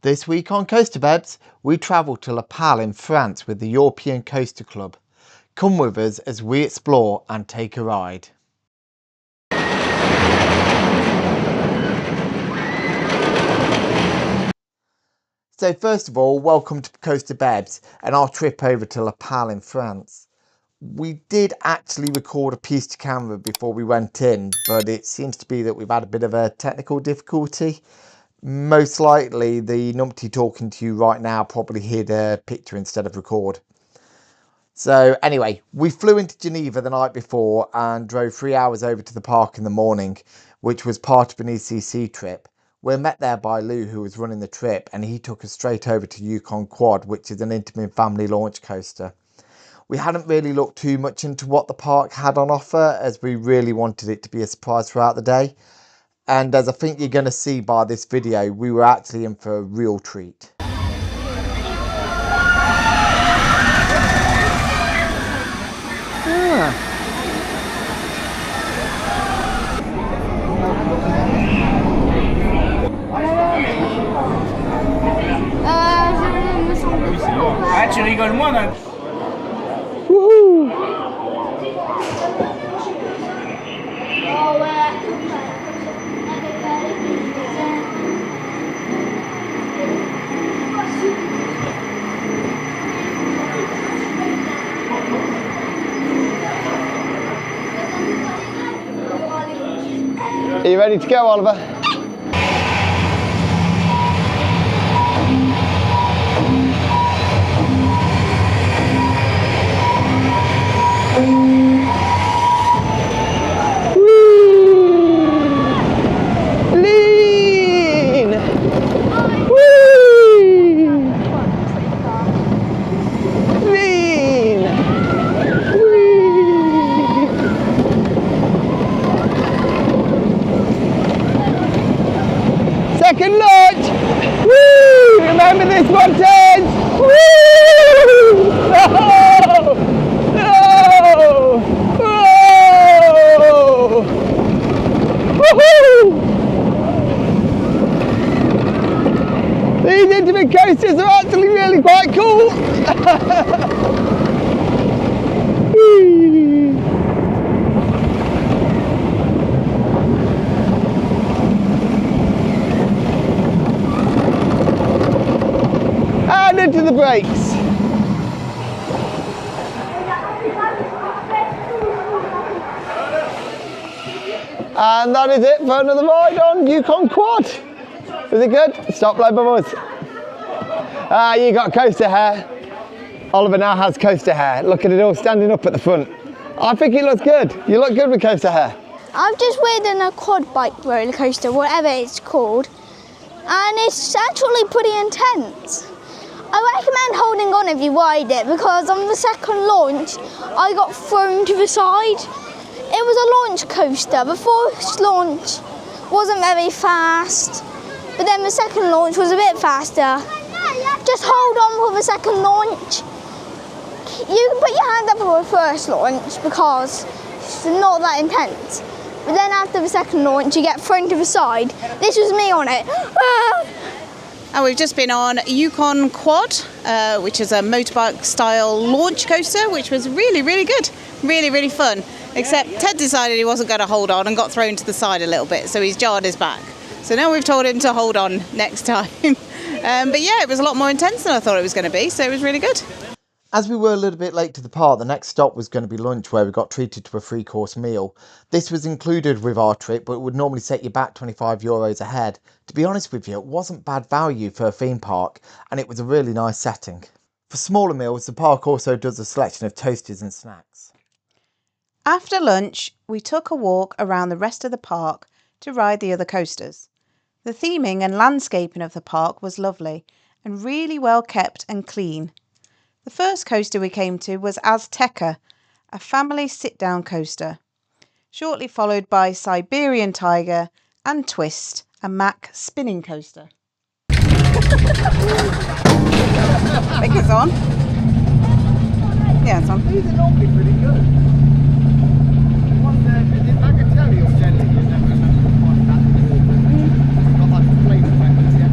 This week on Coaster Bebs, we travel to La Palle in France with the European Coaster Club. Come with us as we explore and take a ride. So first of all, welcome to Coaster Bebs and our trip over to La Palle in France. We did actually record a piece to camera before we went in, but it seems to be that we've had a bit of a technical difficulty. Most likely the numpty talking to you right now probably hid a picture instead of record. So anyway, we flew into Geneva the night before and drove 3 hours over to the park in the morning, which was part of an ECC trip. We're met there by Lou, who was running the trip, and he took us straight over to Yukon Quad, which is an intimate family launch coaster. We hadn't really looked too much into what the park had on offer, as we really wanted it to be a surprise throughout the day. And as I think you're going to see by this video, we were actually in for a real treat. Ah, tu rigoles moins d'un... Woohoo! Are you ready to go, Oliver? Second launch! Woo! Remember this one, turns! Woo! No! No! Whoa! Woohoo! These intimate coasters are actually really quite cool! Into the brakes. And that is it for another ride on Yukon Quad. Was it good? Stop, low bubbles. You got coaster hair. Oliver now has coaster hair. Look at it all standing up at the front. I think it looks good. You look good with coaster hair. I've just ridden a quad bike roller coaster, whatever it's called, and it's actually pretty intense. I recommend holding on if you ride it, because on the second launch I got thrown to the side. It was a launch coaster. The first launch wasn't very fast, but then the second launch was a bit faster. Just hold on for the second launch. You can put your hand up for the first launch because it's not that intense. But then after the second launch you get thrown to the side. This was me on it. And we've just been on Yukon Quad, which is a motorbike style launch coaster, which was really, really good. Really, really fun. Except Ted decided he wasn't going to hold on and got thrown to the side a little bit, so he's jarred his back. So now we've told him to hold on next time. But yeah, it was a lot more intense than I thought it was going to be, so it was really good. As we were a little bit late to the park, the next stop was going to be lunch, where we got treated to a 3-course meal. This was included with our trip, but it would normally set you back €25 a head. To be honest with you, it wasn't bad value for a theme park, and it was a really nice setting. For smaller meals, the park also does a selection of toasties and snacks. After lunch, we took a walk around the rest of the park to ride the other coasters. The theming and landscaping of the park was lovely and really well kept and clean. The first coaster we came to was Azteca, a family sit-down coaster, shortly followed by Siberian Tiger and Twist, a Mack spinning coaster. I think it's on. Yeah, it's on. These are normally pretty good. I can tell you're jelly. You've never quite that good. It's got like a flavour package, yeah.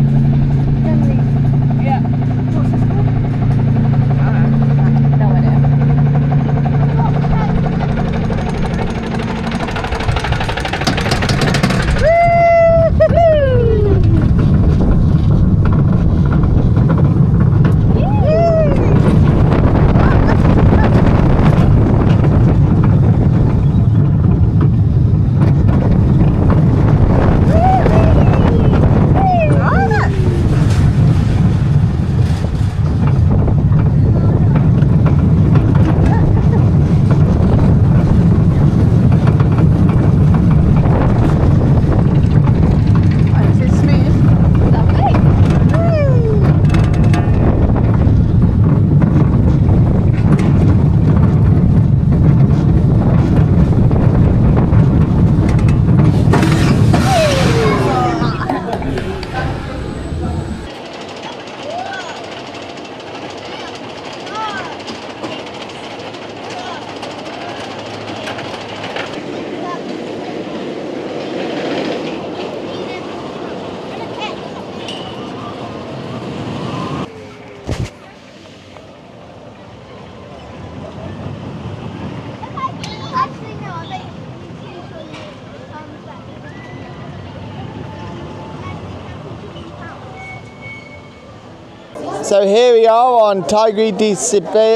So here we are on Tigre de Siberia.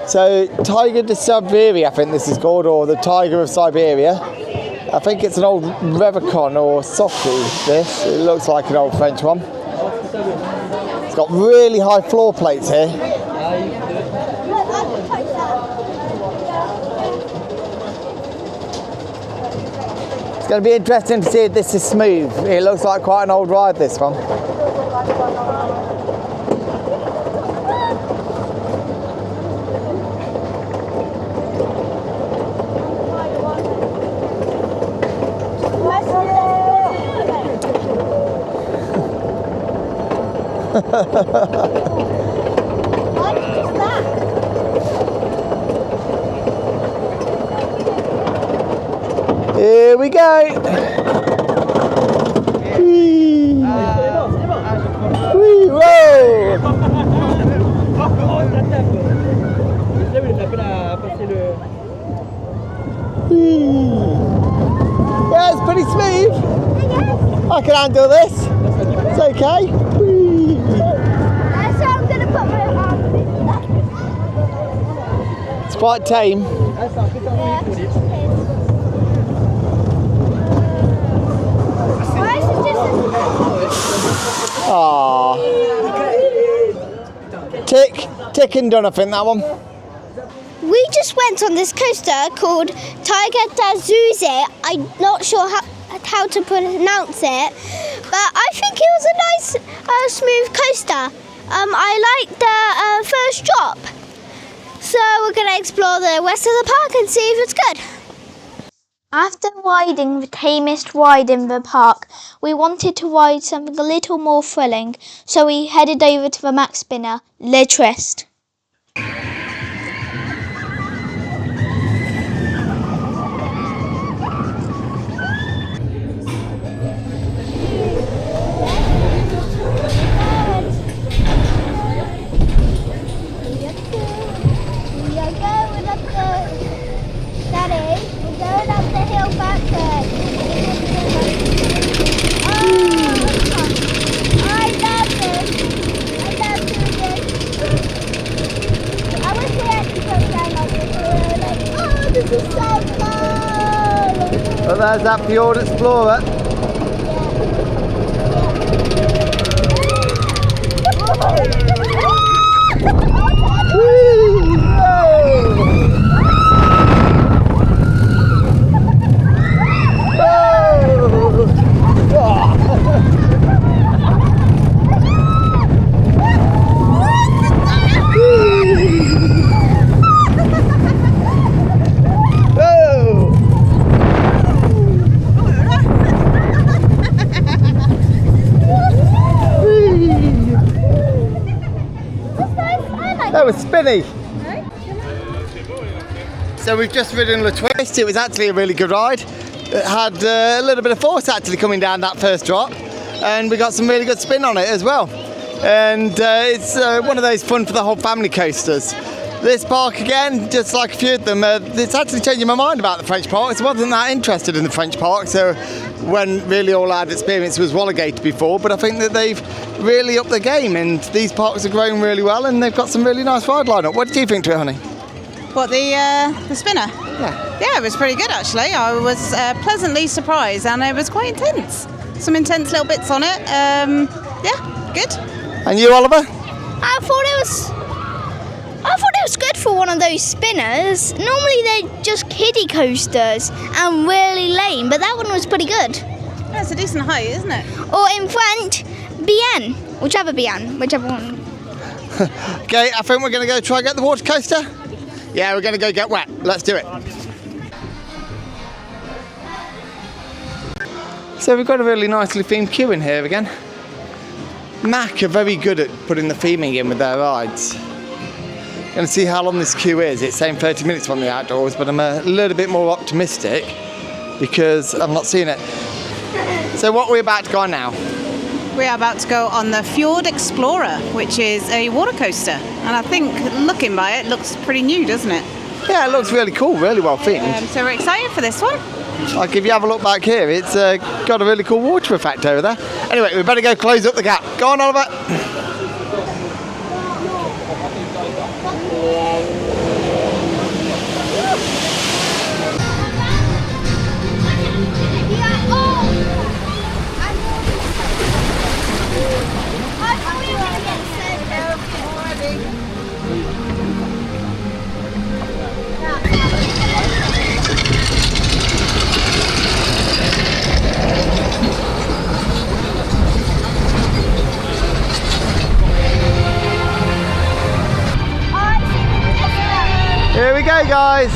So Tiger de Siberia, I think this is called, or the Tiger of Siberia. I think it's an old Revicon or Softy, this. It looks like an old French one. It's got really high floor plates here. It's going to be interesting to see if this is smooth. It looks like quite an old ride, this one. Here we go. Whee. Whee, whoa. Whee. Yeah, it's pretty smooth. I can handle this. It's okay. Whee. So I'm going to put my arm in that. It's quite tame. Aww. Tick and done, I think, that one. We just went on this coaster called Tiger da Zuze. I'm not sure how to pronounce it, but I think it was a nice, smooth coaster. I liked the first drop. So we're going to explore the rest of the park and see if it's good. After riding the tamest ride in the park, we wanted to ride something a little more thrilling, so we headed over to the Max Spinner, Le Trist. Well, there's that Fjord Explorer. That was spinny. So we've just ridden Le Twist. It was actually a really good ride. It had a little bit of force actually coming down that first drop, and we got some really good spin on it as well. And it's one of those fun for the whole family coasters. This park again, just like a few of them, it's actually changing my mind about the French parks. I wasn't that interested in the French parks, so when really all I had experience was Walligate before, but I think that they've really upped the game, and these parks are growing really well, and they've got some really nice ride lineup. What did you think to it, honey? What, the spinner? Yeah, it was pretty good actually. I was pleasantly surprised, and it was quite intense. Some intense little bits on it. Yeah, good. And you, Oliver? I thought it was good for one of those spinners. Normally they're just kiddie coasters and really lame, but that one was pretty good. Yeah, it's a decent height, isn't it? Or in French, bien, whichever one. Okay, I think we're going to go try and get the water coaster. Yeah, we're going to go get wet. Let's do it. So we've got a really nicely themed queue in here again. Mac are very good at putting the theming in with their rides. Going to see how long this queue is. It's saying 30 minutes on the outdoors, but I'm a little bit more optimistic because I've not seen it. So what are we about to go on now? We are about to go on the Fjord Explorer, which is a water coaster. And I think, looking by it, looks pretty new, doesn't it? Yeah, it looks really cool, really well themed. So we're excited for this one. Like if you have a look back here, it's got a really cool water effect over there. Anyway, we better go close up the gap. Go on, Oliver. Here we go, guys.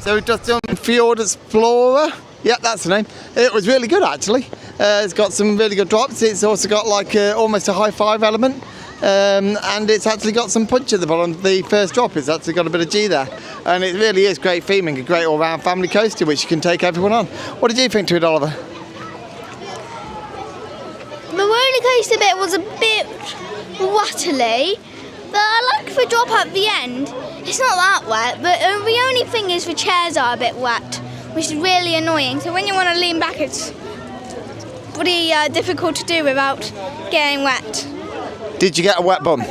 So we've just done Fjord Explorer. Yep, that's the name. It was really good actually. It's got some really good drops. It's also got like almost a high five element. And it's actually got some punch at the bottom. The first drop it's actually got a bit of G there. And it really is great theming, a great all-round family coaster which you can take everyone on. What did you think to it, Oliver? The roller coaster bit was a bit wattly, but I like the drop at the end. It's not that wet, but the only thing is the chairs are a bit wet, which is really annoying. So when you want to lean back, it's pretty difficult to do without getting wet. Did you get a wet bum?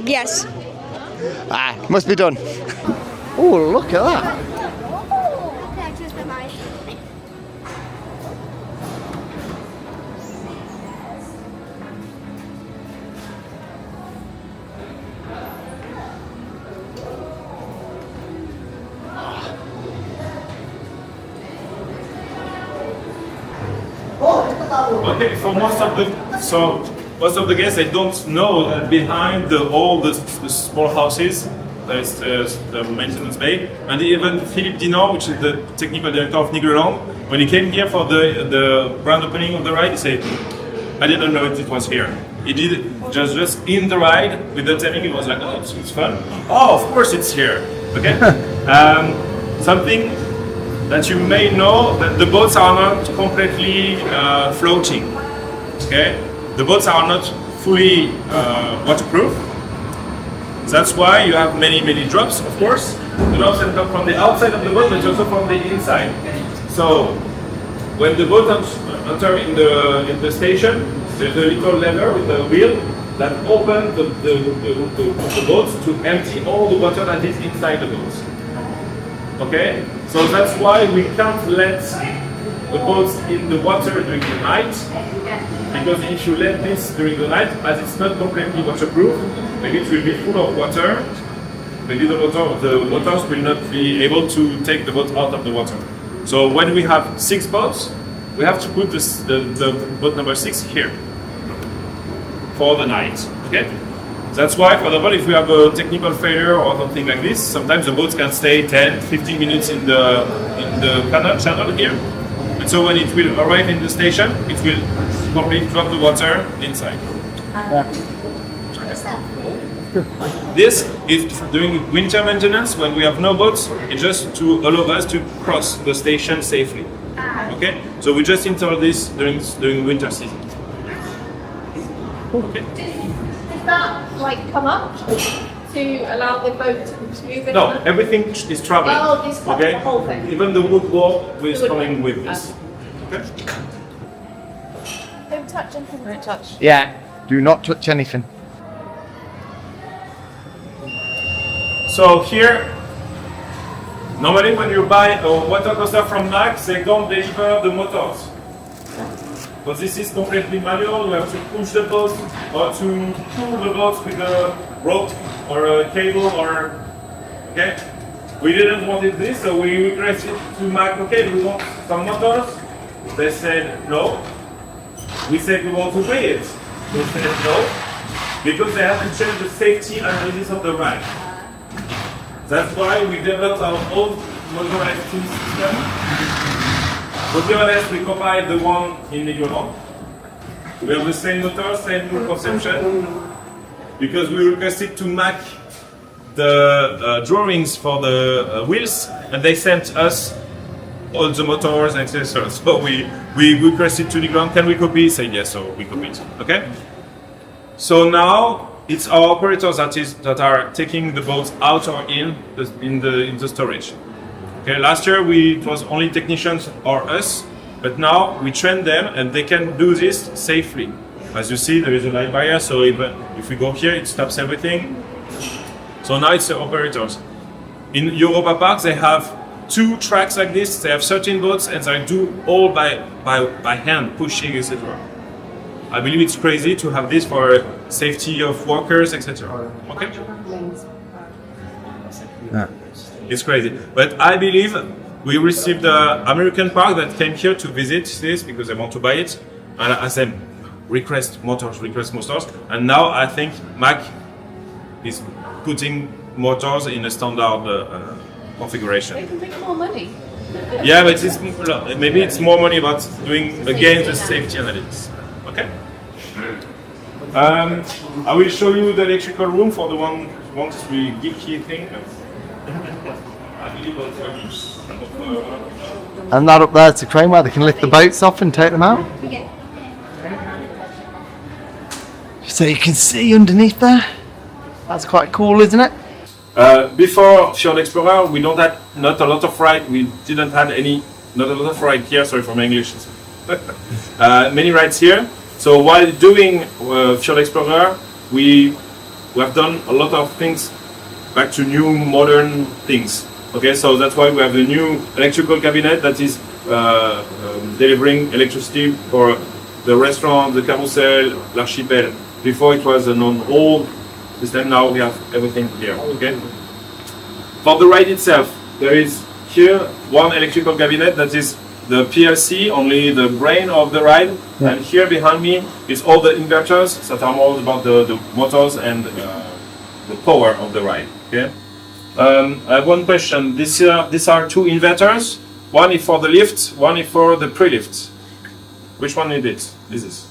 Yes. Ah, must be done. Oh, look at that. Okay, for most of the guests, they don't know that behind all the small houses, there's the maintenance bay, and even Philippe Dinan, which is the technical director of Nigloland, when he came here for the grand opening of the ride, he said, "I didn't know it was here." He did it just in the ride with the timing. It was like, "Oh, it's fun." Oh, of course it's here. Okay, something that you may know, that the boats are not completely floating. Okay, the boats are not fully waterproof. That's why you have many drops, of course. The drops that come from the outside of the boat, but also from the inside. So when the boat enter in the station, there's a little lever with a wheel that opens the boat to empty all the water that is inside the boat. Okay, so that's why we can't let the boats in the water during the night, because if you let this during the night, as it's not completely waterproof, maybe it will be full of water, maybe the motors will not be able to take the boat out of the water. So when we have 6 boats, we have to put the boat number 6 here for the night. Okay? That's why, for example, if we have a technical failure or something like this, sometimes the boats can stay 10-15 minutes in the channel here. And so when it will arrive in the station, it will completely drop the water inside. This is during winter maintenance, when we have no boats, it's just to allow us to cross the station safely. Okay? So we just install this during winter season. Okay. Does that like come up to allow the boat to move in? No, everything is traveling. Oh, this okay? the whole thing. Even the woodwork is coming with this. Okay? Don't touch anything. Don't touch. Yeah, do not touch anything. So here, normally when you buy a water coaster from Max, they don't deliver the motors. But this is completely manual. You have to push the boat or to pull the boat with a rope or a cable or, okay? We didn't want this, so we requested to Mac, okay, we want some motors. They said no. We said we want to pay it. They said no, because they have to change the safety analysis of the ride. That's why we developed our own motorized team system. But nevertheless, we copied the one in Yukon. We have the same motor, same conception, because we requested to make the drawings for the wheels, and they sent us all the motors and accessories. So we requested to Yukon, can we copy? Say yes, so we copied. Okay. So now it's our operators that are taking the boats out or in the storage. Okay. Last year it was only technicians or us, but now we train them and they can do this safely. As you see, there is a light barrier, so even if we go here, it stops everything. So now it's the operators. In Europa Park, they have 2 tracks like this. They have 13 boats, and they do all by hand, pushing, etc. I believe it's crazy to have this for safety of workers, etc. Okay. Yeah. It's crazy, but I believe we received the American park that came here to visit this because they want to buy it, and I said, request motors, and now I think Mac is putting motors in a standard configuration. They can make more money. Yeah, but maybe it's more money about doing again the safety analytics. Okay. I will show you the electrical room for the one who wants the geeky thing. And that up there's the crane where they can lift the boats off and take them out. So you can see underneath there. That's quite cool, isn't it? Before Fjord Explorer, we don't had not a lot of ride. We didn't have not a lot of ride here. Sorry for my English. Many rides here. So while doing Fjord Explorer, we have done a lot of things back to new modern things. Okay, so that's why we have the new electrical cabinet that is delivering electricity for the restaurant, the carousel, l'archipel. Before it was an old system, now we have everything here. Okay. For the ride itself, there is here one electrical cabinet that is the PLC, only the brain of the ride, and here behind me is all the inverters that are more about the motors and the power of the ride. Okay. I have one question. These are 2 inverters. One is for the lift, one is for the pre-lift. Which one is it? This is.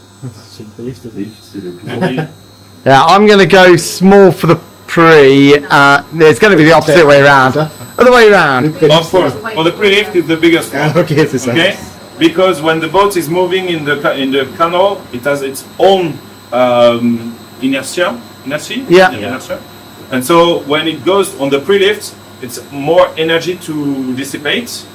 Yeah, I'm going to go small for the pre. It's going to be the opposite way around. Other way around. Of course. For the pre-lift is the biggest one. Okay. Because when the boat is moving in the canal, it has its own inertia. Yeah. Inertia. And so when it goes on the pre-lift, it's more energy to dissipate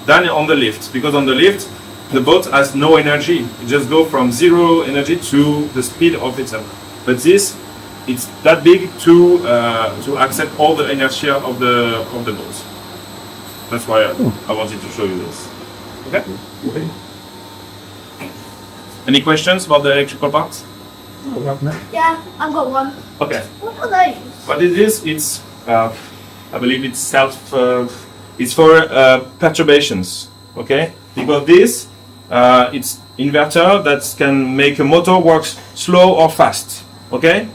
than on the lift. Because on the lift, the boat has no energy. It just goes from 0 energy to the speed of itself. But this, it's that big to accept all the inertia of the boat. That's why I wanted to show you this. Okay. Any questions about the electrical parts? Yeah, I've got one. Okay. What are those? What it is, it's I believe it's it's for perturbations. Okay, because this it's inverter that can make a motor work slow or fast. Okay,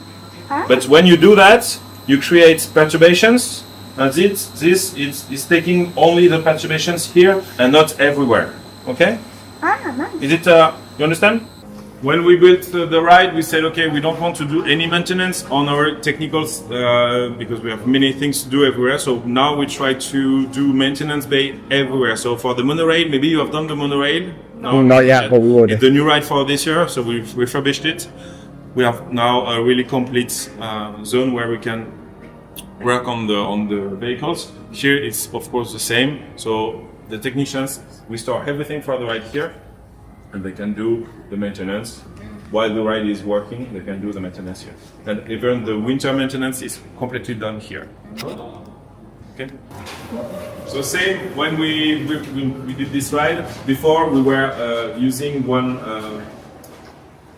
but when you do that, you create perturbations, and this is taking only the perturbations here and not everywhere. Okay, Nice. is it? You understand? When we built the ride, we said, okay, we don't want to do any maintenance on our technicals because we have many things to do everywhere. So now we try to do maintenance bay everywhere. So for the monorail, maybe you have done the monorail. No, not yet, but we would. It's the new ride for this year, so we've refurbished it. We have now a really complete zone where we can work on the vehicles. Here it's of course the same. So the technicians, we store everything for the ride here, and they can do the maintenance while the ride is working. They can do the maintenance here, and even the winter maintenance is completely done here. Okay. So same when we did this ride. Before we were using one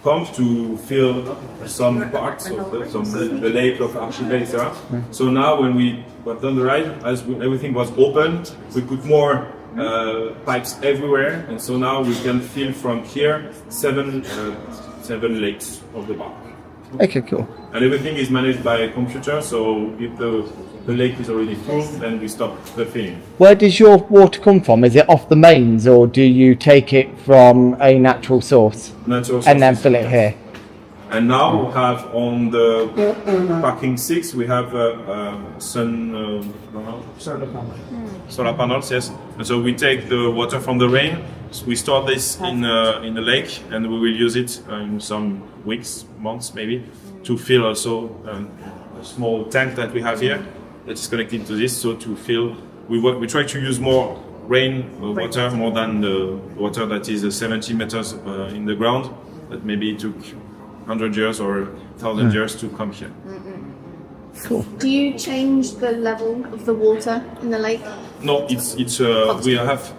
pump to fill some parts of the lake of Archipel, etc. So now when we have done the ride, as everything was open, we put more pipes everywhere, and so now we can fill from here seven lakes of the park. Okay, cool. And everything is managed by a computer, so if the lake is already full, then we stop the filling. Where does your water come from? Is it off the mains, or do you take it from a natural source Natural and then sources, fill it yes. here? And now we have on the parking 6, we have solar panels, yes. And so we take the water from the rain, so we store this in the lake, and we will use it in some weeks, months maybe, to fill also a small tank that we have here that is connected to this. So to fill, we try to use more rain water more than the water that is 70 meters in the ground. That maybe took 100 years or 1,000 years to come here. Cool. Do you change the level of the water in the lake? No, it's we have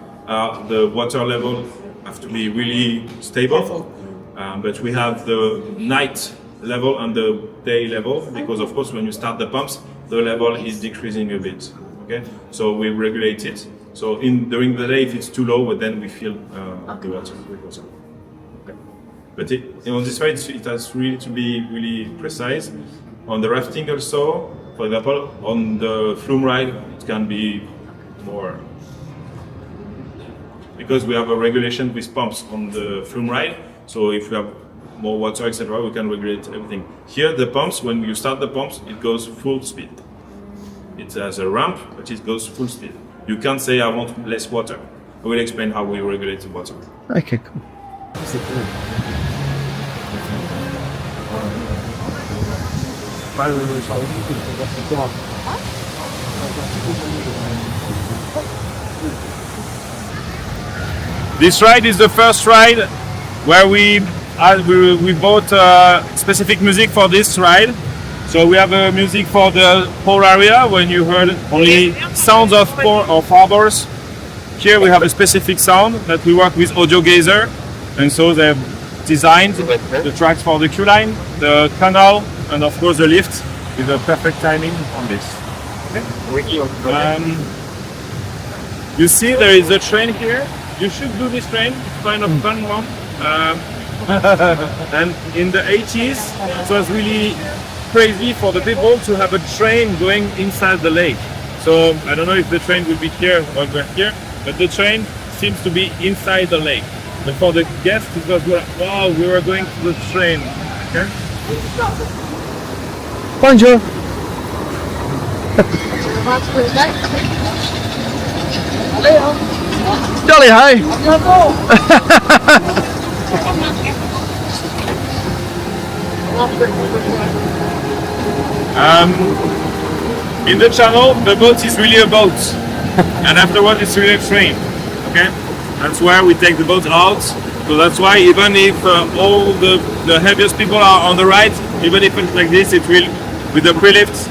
the water level have to be really stable, but we have the night level and the day level, because of course when you start the pumps, the level is decreasing a bit. Okay, so we regulate it. So during the day, if it's too low, but then we fill the water with water. Okay. But on this side, it has really to be really precise. On the rafting also, for example, on the flume ride, it can be more, because we have a regulation with pumps on the flume ride. So if we have more water, etc., we can regulate everything. Here, the pumps, when you start the pumps, it goes full speed. It has a ramp, but it goes full speed. You can't say I want less water. I will explain how we regulate the water. Okay, cool. This ride is the first ride where we bought specific music for this ride. So we have music for the whole area when you heard only sounds of harbors. Here we have a specific sound that we work with Audio Gazer, and so they've designed the tracks for the queue line, the canal, and of course the lift with a perfect timing on this. You see there is a train here. You should do this train, it's kind of fun one. And in the 80s, it was really crazy for the people to have a train going inside the lake. So I don't know if the train will be here or here, but the train seems to be inside the lake. But for the guests, it was like, wow, we were going to the train. Okay? Bonjour. Jolly hi. In the channel, the boat is really a boat, and afterwards it's really a train. Okay, that's where we take the boat out. So that's why even if all the heaviest people are on the right, even if it's like this, it will, with the pre-lift,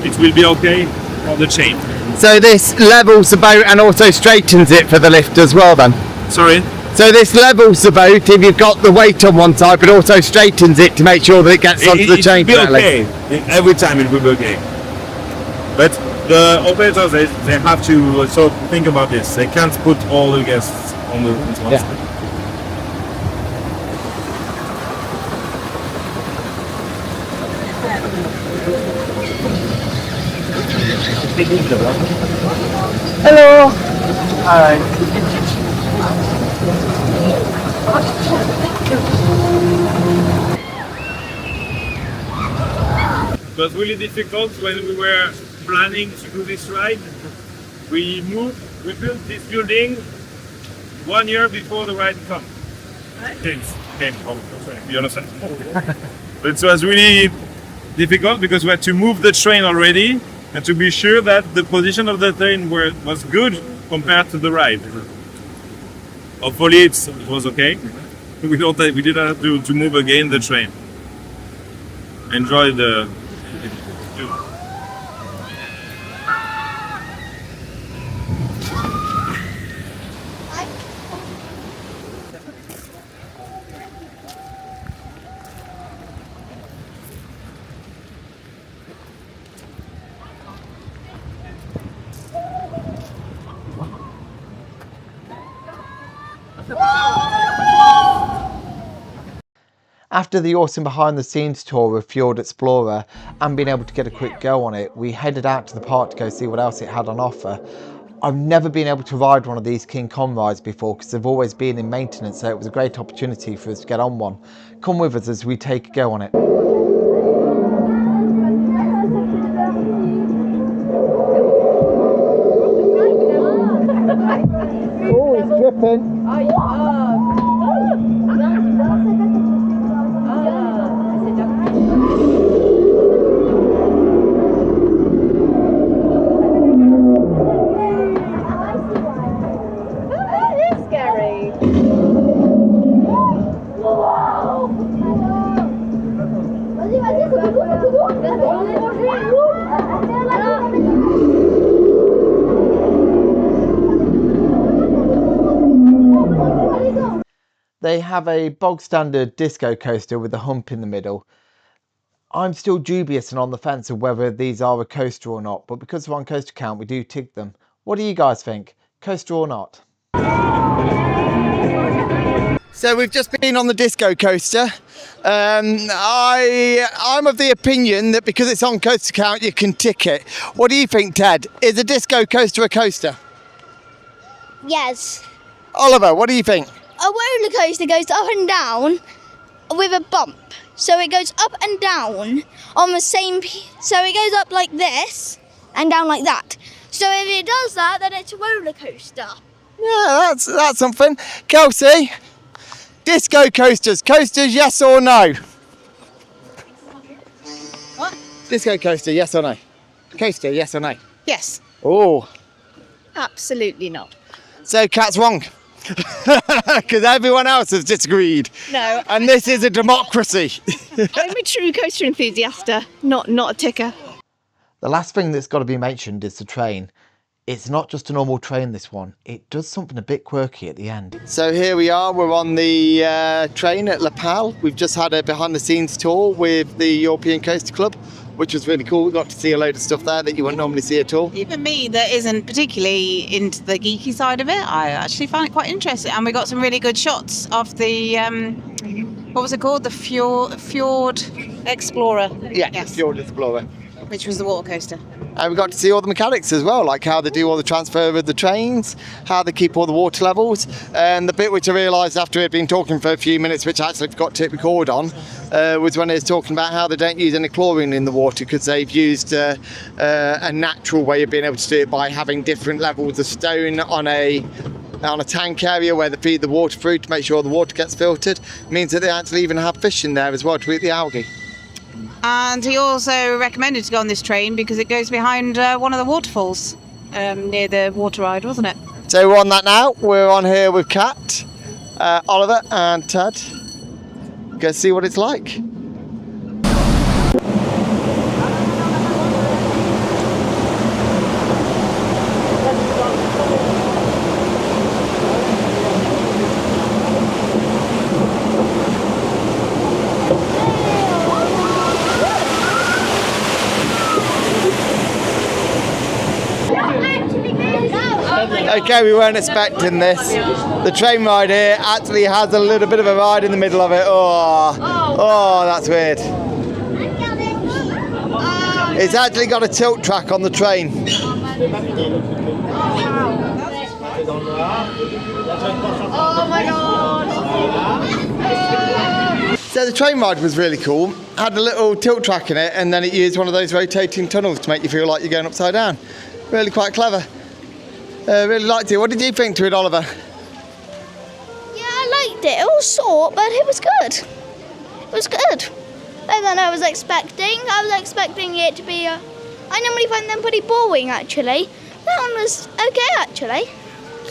it will be okay on the chain. So this levels the boat and also straightens it for the lift as well then? Sorry? So this levels the boat if you've got the weight on one side, but also straightens it to make sure that it gets onto the chain It will be correctly. okay. Every time it will be okay. But the operators, they have to sort of think about this. They can't put all the guests on the one Yeah. side. Hello. Hi. It was really difficult when we were planning to do this ride. We built this building 1 year before the ride came home. You understand? But it was really difficult because we had to move the train already and to be sure that the position of the train was good compared to the ride. Hopefully it was okay. We didn't have to move again the train. Enjoy the. After the awesome behind the scenes tour of Fjord Explorer and being able to get a quick go on it, we headed out to the park to go see what else it had on offer. I've never been able to ride one of these King Kong rides before because they've always been in maintenance, so it was a great opportunity for us to get on one. Come with us as we take a go on it. Oh, it's dripping. They have a bog standard disco coaster with a hump in the middle. I'm still dubious and on the fence of whether these are a coaster or not, but because we're on coaster count, we do tick them. What do you guys think? Coaster or not? So we've just been on the disco coaster. I'm of the opinion that because it's on coaster count, you can tick it. What do you think, Ted? Is a disco coaster a coaster? Yes. Oliver, what do you think? A roller coaster goes up and down with a bump. So it goes up and down on the same... So it goes up like this and down like that. So if it does that, then it's a roller coaster. Yeah, that's something. Kelsey, disco coasters. Coasters, yes or no? What? Disco coaster, yes or no? Coaster, yes or no? Yes. Oh. Absolutely not. So Kat's wrong. Because everyone else has disagreed. No. And this is a democracy. I'm a true coaster enthusiast, not a ticker. The last thing that's got to be mentioned is the train. It's not just a normal train, this one. It does something a bit quirky at the end. So here we are, we're on the train at La Pal. We've just had a behind the scenes tour with the European Coaster Club, which was really cool. We got to see a load of stuff there that you wouldn't normally see at all. Even me that isn't particularly into the geeky side of it, I actually found it quite interesting. And we got some really good shots of the, what was it called? The Fjord Explorer. Yeah, Yes. Fjord Explorer. Which was the water coaster. And we got to see all the mechanics as well, like how they do all the transfer of the trains, how they keep all the water levels, and the bit which I realised after we'd been talking for a few minutes, which I actually forgot to hit record on, was when he was talking about how they don't use any chlorine in the water because they've used a natural way of being able to do it by having different levels of stone on a tank area where they feed the water through to make sure the water gets filtered. It means that they actually even have fish in there as well to eat the algae. And he also recommended to go on this train because it goes behind one of the waterfalls near the water ride, wasn't it? So we're on that now. We're on here with Kat, Oliver and Ted. Go see what it's like. Okay, we weren't expecting this. The train ride here actually has a little bit of a ride in the middle of it. Oh, that's weird. It's actually got a tilt track on the train. Oh my god! So the train ride was really cool. Had a little tilt track in it, and then it used one of those rotating tunnels to make you feel like you're going upside down. Really quite clever. Really liked it. What did you think to it, Oliver? Yeah, I liked it. It was short, but it was good. It was good. Better than I was expecting. I was expecting it to be I normally find them pretty boring, actually. That one was okay, actually.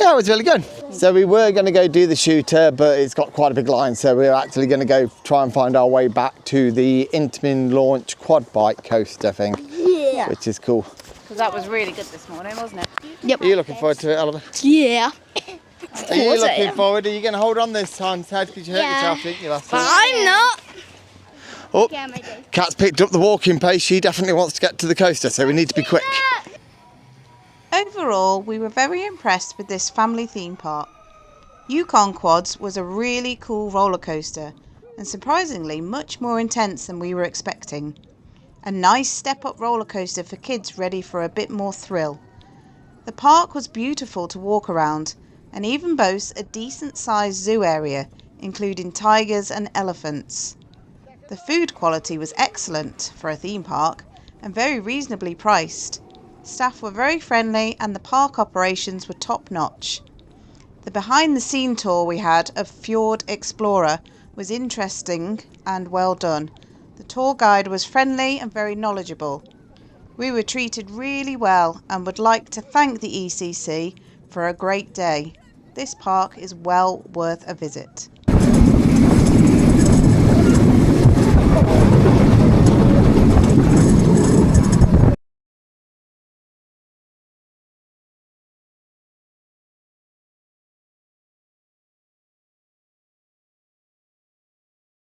Yeah, it was really good. So we were going to go do the shooter, but it's got quite a big line, so we're actually going to go try and find our way back to the Intamin launch quad bike coaster thing, Yeah. which is cool. Because that was really good this morning, wasn't it? Yep. Are you looking forward to it, Oliver? Yeah. Are you looking forward? Are you going to hold on this time, Ted? Because you hurt Yeah. yourself, didn't you, last time? I'm not. Oh, Yeah, maybe. Kat's picked up the walking pace. She definitely wants to get to the coaster, so we need to be quick. Overall, we were very impressed with this family theme park. Yukon Quads was a really cool roller coaster, and surprisingly much more intense than we were expecting. A nice step-up roller coaster for kids ready for a bit more thrill. The park was beautiful to walk around and even boasts a decent-sized zoo area, including tigers and elephants. The food quality was excellent for a theme park and very reasonably priced. Staff were very friendly and the park operations were top-notch. The behind-the-scene tour we had of Fjord Explorer was interesting and well done. The tour guide was friendly and very knowledgeable. We were treated really well and would like to thank the ECC for a great day. This park is well worth a visit.